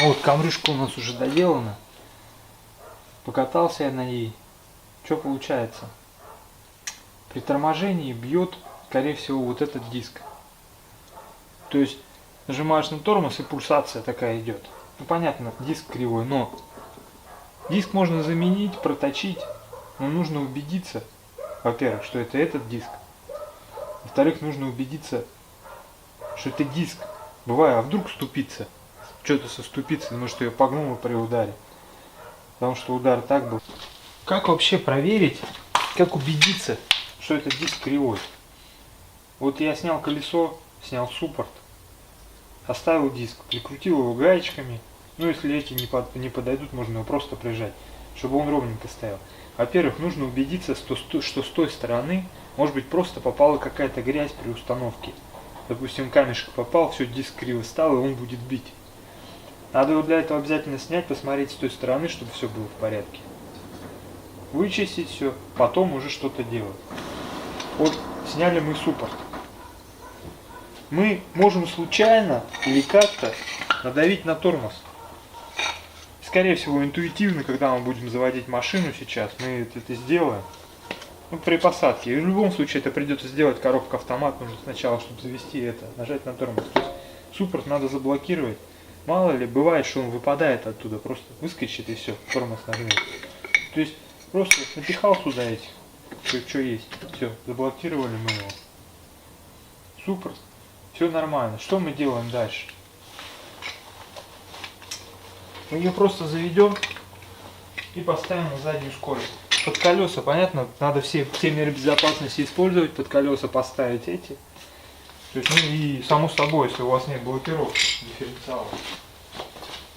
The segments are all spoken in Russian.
Вот камрюшка у нас уже доделана. Покатался я на ней. Что получается? При торможении бьет, скорее всего, вот этот диск. То есть нажимаешь на тормоз, и пульсация такая идет. Ну понятно, диск кривой, но диск можно заменить, проточить. Но нужно убедиться, во-первых, что это этот диск. Во-вторых, нужно убедиться, что это диск. Бывает, а вдруг ступица. Что-то со ступицей, может, ее погнуло при ударе. Потому что удар так был. Как вообще проверить, как убедиться, что этот диск кривой? Вот я снял колесо, снял суппорт, оставил диск, прикрутил его гаечками. Ну, если эти не подойдут, можно его просто прижать, чтобы он ровненько стоял. Во-первых, нужно убедиться, что с той стороны, может быть, просто попала какая-то грязь при установке. Допустим, камешек попал, все, диск криво стал, и он будет бить. Надо его для этого обязательно снять, посмотреть с той стороны, чтобы все было в порядке. Вычистить все, потом уже что-то делать. Вот сняли мы суппорт. Мы можем случайно или как-то надавить на тормоз. Скорее всего, интуитивно, когда мы будем заводить машину сейчас, мы это сделаем. Ну, при посадке. И в любом случае это придется сделать, коробка автомат, нужно сначала, чтобы завести это, нажать на тормоз. То есть суппорт надо заблокировать. Мало ли, бывает, что он выпадает оттуда, просто выскочит и все, тормоз нажмет. То есть просто напихал сюда этих, что есть. Все, заблокировали мы его. Суппорт. Все нормально. Что мы делаем дальше? Мы ее просто заведем и поставим на заднюю скорость. Под колеса, понятно, надо все меры безопасности использовать, под колеса поставить эти. То есть, ну и само собой, если у вас нет блокировки дифференциала.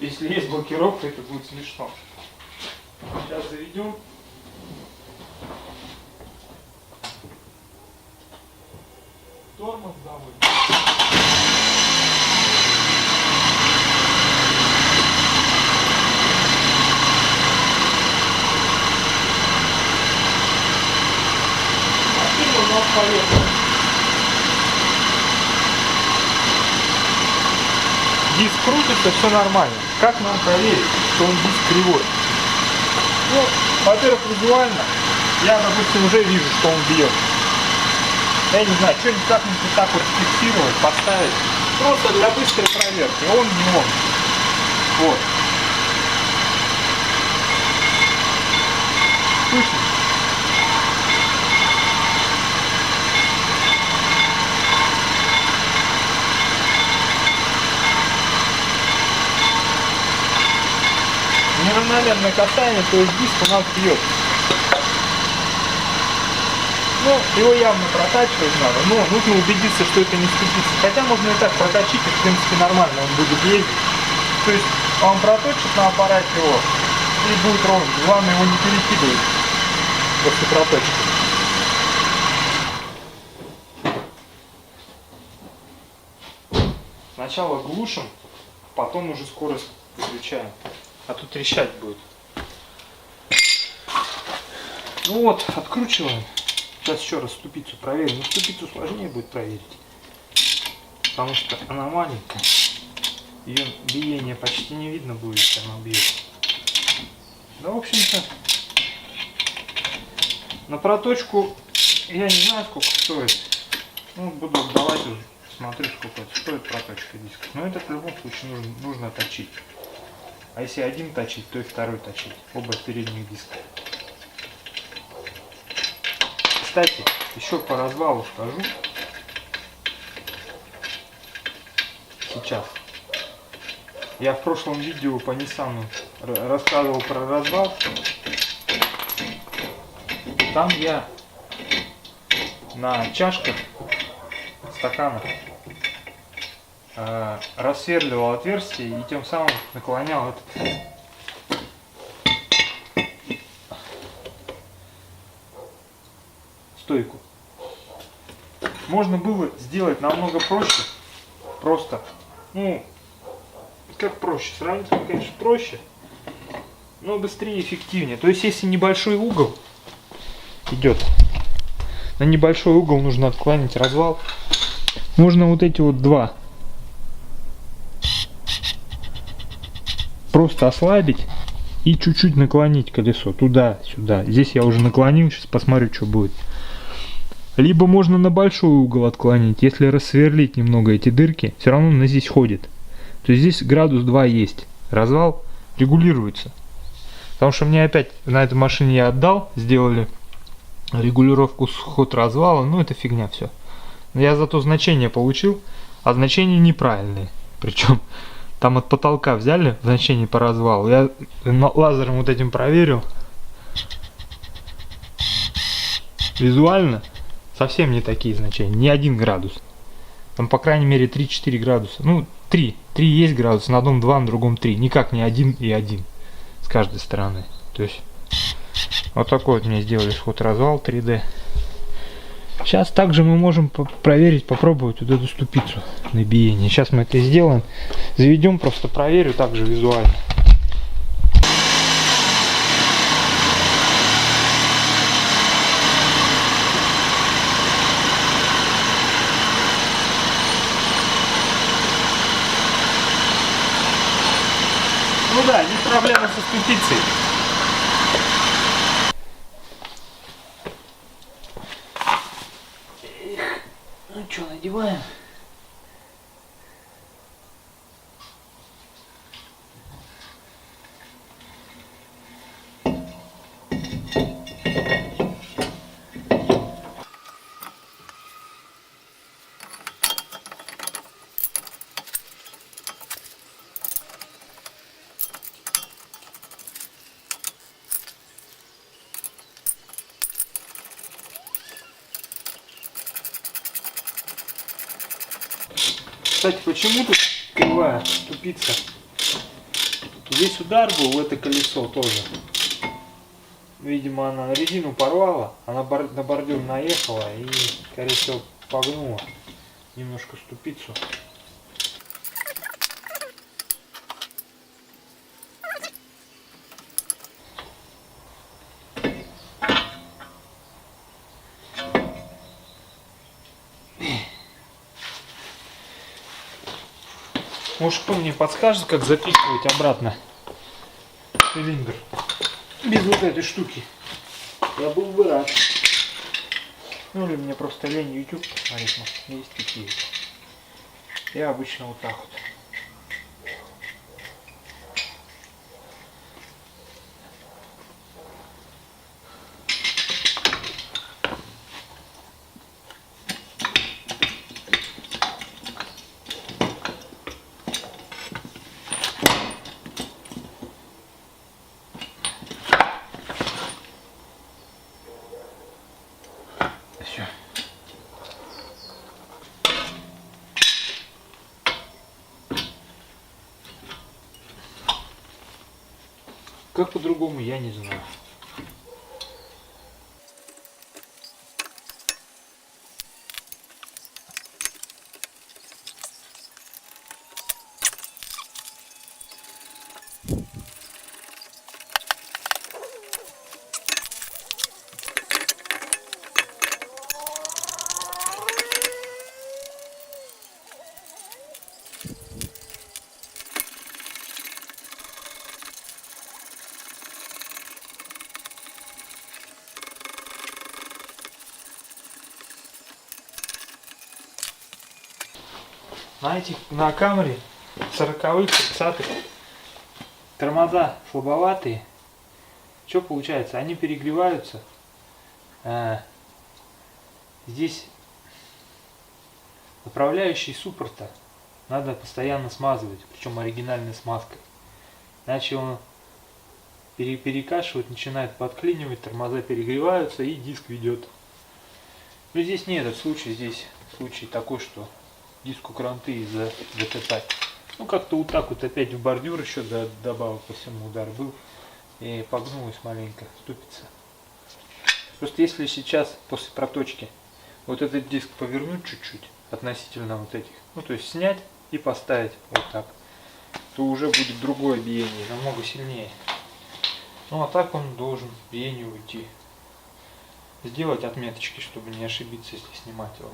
Если есть блокировка, это будет смешно. Сейчас заведем. Тормоз заводим. Машина у нас поехала. Диск крутится, все нормально. Как нам проверить, что он диск кривой? Ну, во-первых, визуально я, допустим, уже вижу, что он бьет. Я не знаю, что-нибудь как-нибудь вот так вот фиксировать, поставить. Просто для быстрой проверки. Он не он. Вот. Слышно? Неравномерное касание, то есть диск у нас бьет. Ну, его явно протачивать надо, но нужно убедиться, что это не ступица. Хотя можно и так проточить, и в принципе нормально он будет ездить. То есть он проточит на аппарате его и будет ровно. Главное его не перекидывать после проточки. Сначала глушим, потом уже скорость выключаем. А тут трещать будет. Ну вот, откручиваем. Сейчас еще раз ступицу проверим. Но ступицу сложнее будет проверить. Потому что она маленькая. Ее биение почти не видно будет, если она бьет. Да, в общем-то, на проточку я не знаю, сколько стоит. Ну, буду отдавать уже. Смотрю, сколько это стоит проточка диска. Но это в любом случае нужно точить. А если один точить, то и второй точить. Оба передних диска. Кстати, еще по развалу скажу. Сейчас. Я в прошлом видео по Ниссану рассказывал про развал. Там я на чашках, стаканах рассверливал отверстие и тем самым наклонял этот стойку. Можно было сделать намного проще. Просто, ну, как проще? Сравнить, конечно, проще, но быстрее и эффективнее. То есть, если небольшой угол идет, на небольшой угол нужно отклонить развал. Можно вот эти вот два просто ослабить и чуть-чуть наклонить колесо туда-сюда. Здесь я уже наклонил, сейчас посмотрю, что будет. Либо можно на большой угол отклонить, если рассверлить немного эти дырки, все равно она здесь ходит. То есть здесь градус 2 есть. Развал регулируется. Потому что мне опять на этой машине я отдал, сделали регулировку ход развала, ну это фигня все. Я зато значение получил, а значения неправильные. Причем там от потолка взяли значение по развалу. Я лазером вот этим проверил. Визуально совсем не такие значения, не 1 градус. Там по крайней мере 3-4 градуса. Ну 3 есть градуса, на одном 2, на другом 3. Никак не 1 и 1 с каждой стороны. То есть вот такой вот мне сделали сход развал 3D. Сейчас также мы можем проверить, попробовать вот эту ступицу на биение. Сейчас мы это сделаем. Заведем, просто проверю также визуально. Ну да, здесь проблема со ступицей. Ну что, надеваем? Кстати, почему тут кривая ступица? Здесь удар был в это колесо тоже. Видимо, она резину порвала, она на бордюр наехала и, скорее всего, погнула немножко ступицу. Может, кто мне подскажет, как запихивать обратно цилиндр без вот этой штуки? Я был бы рад. Ну или мне просто лень YouTube посмотреть, может, есть такие. Я обычно вот так вот. Все. Как по-другому, я не знаю. На камере 40-х, 30-х тормоза слабоватые. Что получается? Они перегреваются. Здесь управляющий суппорта надо постоянно смазывать, причем оригинальной смазкой. Иначе он перекашивает, начинает подклинивать, тормоза перегреваются и диск ведет. Но здесь не этот случай, здесь случай такой, что диску кранты из-за ДТП. Ну как-то вот так вот опять в бордюр еще добавил, по всему удар был. И погнулась маленько ступица. Просто если сейчас после проточки вот этот диск повернуть чуть-чуть относительно вот этих, ну то есть снять и поставить вот так, то уже будет другое биение, намного сильнее. Ну а так он должен биение уйти. Сделать отметочки, чтобы не ошибиться, если снимать его.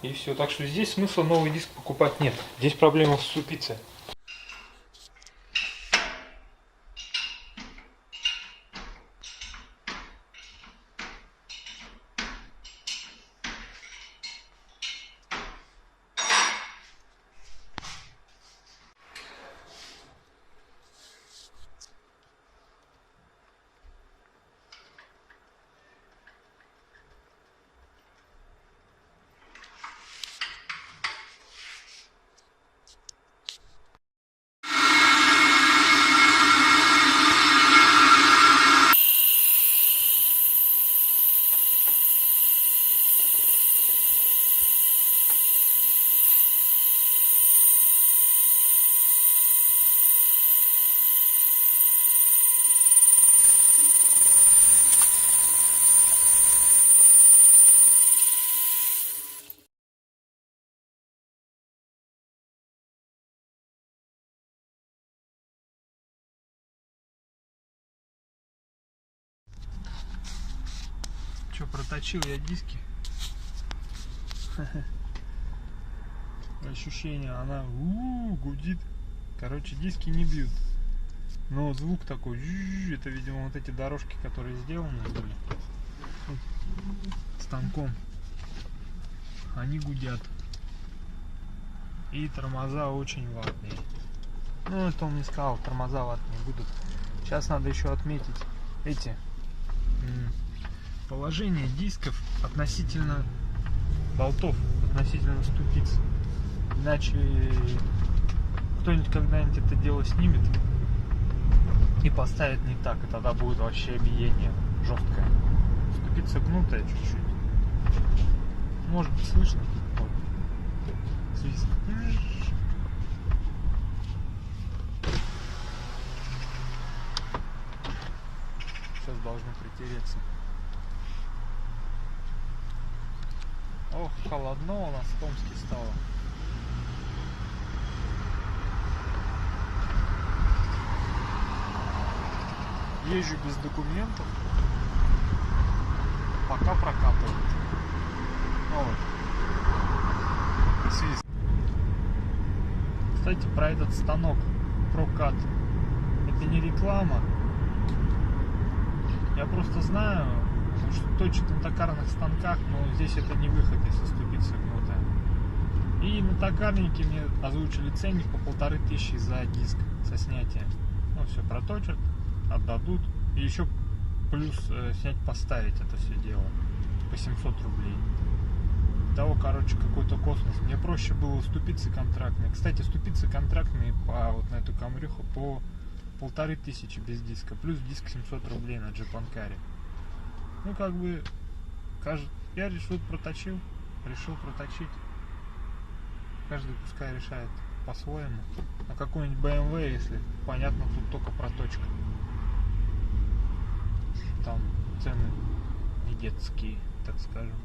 И все. Так что здесь смысла новый диск покупать нет. Здесь проблема в ступице. Проточил я диски. Ощущение, она гудит. Короче, диски не бьют. Но звук такой, это, видимо, вот эти дорожки, которые сделаны были станком, они гудят. И тормоза очень ватные. Ну, это он не сказал, тормоза ватные будут. Сейчас надо еще отметить эти положение дисков относительно болтов, относительно ступиц. Иначе кто-нибудь когда-нибудь это дело снимет и поставит не так, и тогда будет вообще биение жесткое. Ступица гнутая чуть-чуть. Может быть слышно? Вот. Свист. Сейчас должно притереться. Ох, холодно у нас в Томске стало. Езжу без документов. Пока прокатывает. Вот. Свист. Кстати, про этот станок прокат. Это не реклама. Я просто знаю, что точно на токарных станках, но здесь это не выход, если ступица гнутая. И на токарнике мне озвучили ценник по 1500 за диск со снятием. Ну все, проточат, отдадут. И еще плюс снять, поставить это все дело по 700 рублей. Того, короче, какой-то космос. Мне проще было ступицы контрактные. Кстати, ступицы контрактные по вот на эту камрюху по 1500 без диска. Плюс диск 700 рублей на Джапанкаре. Ну, как бы, я решил проточить. Каждый пускай решает по-своему. А какой-нибудь BMW, если понятно, тут только проточка. Там цены не детские, так скажем.